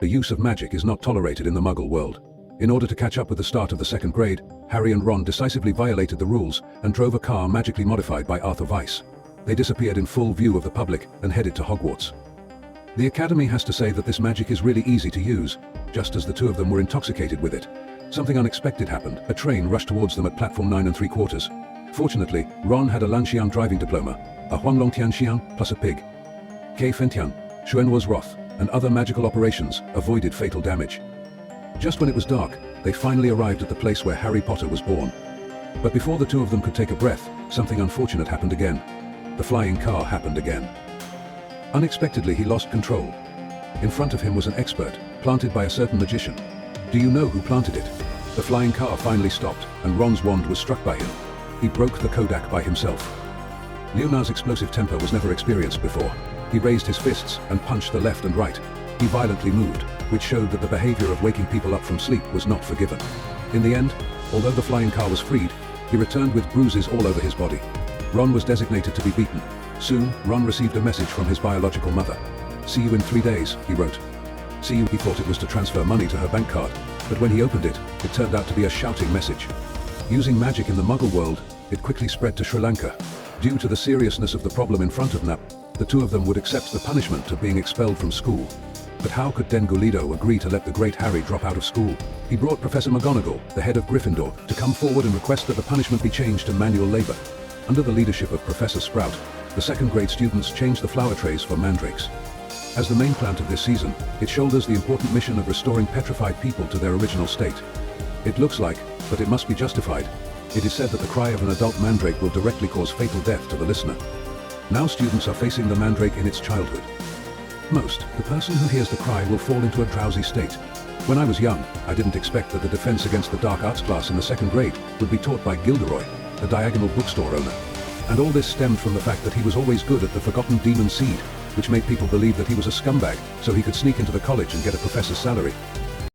The use of magic is not tolerated in the Muggle world. In order to catch up with the start of the second grade, Harry and Ron decisively violated the rules and drove a car magically modified by Arthur Weiss. They disappeared in full view of the public and headed to Hogwarts. The Academy has to say that this magic is really easy to use, just as the two of them were intoxicated with it. Something unexpected happened. A train rushed towards them at platform 9 3/4. Fortunately, Ron had a Lanxian driving diploma, a Huanglong Tianxian plus a pig. Kei Fentian, Xuanhua's wrath, and other magical operations avoided fatal damage. Just when it was dark, they finally arrived at the place where Harry Potter was born. But before the two of them could take a breath, something unfortunate happened again. The flying car happened again. Unexpectedly, he lost control. In front of him was an expert, planted by a certain magician. Do you know who planted it? The flying car finally stopped, and Ron's wand was struck by him. He broke the Kodak by himself. Leonard's explosive temper was never experienced before. He raised his fists and punched the left and right. He violently moved, which showed that the behavior of waking people up from sleep was not forgiven. In the end, although the flying car was freed, he returned with bruises all over his body. Ron was designated to be beaten. Soon, Ron received a message from his biological mother. "See you in 3 days," he wrote. "See you," he thought it was to transfer money to her bank card, but when he opened it, it turned out to be a shouting message. Using magic in the Muggle world, it quickly spread to Sri Lanka. Due to the seriousness of the problem in front of Nap, the two of them would accept the punishment of being expelled from school. But how could Dengulido agree to let the great Harry drop out of school? He brought Professor McGonagall, the head of Gryffindor, to come forward and request that the punishment be changed to manual labor. Under the leadership of Professor Sprout, the second grade students changed the flower trays for Mandrakes. As the main plant of this season, it shoulders the important mission of restoring petrified people to their original state. It looks like, but it must be justified. It is said that the cry of an adult mandrake will directly cause fatal death to the listener. Now students are facing the mandrake in its childhood. The person who hears the cry will fall into a drowsy state. When I was young, I didn't expect that the defense against the dark arts class in the second grade would be taught by Gilderoy, a diagonal bookstore owner. And all this stemmed from the fact that he was always good at the forgotten demon seed, which made people believe that he was a scumbag, so he could sneak into the college and get a professor's salary.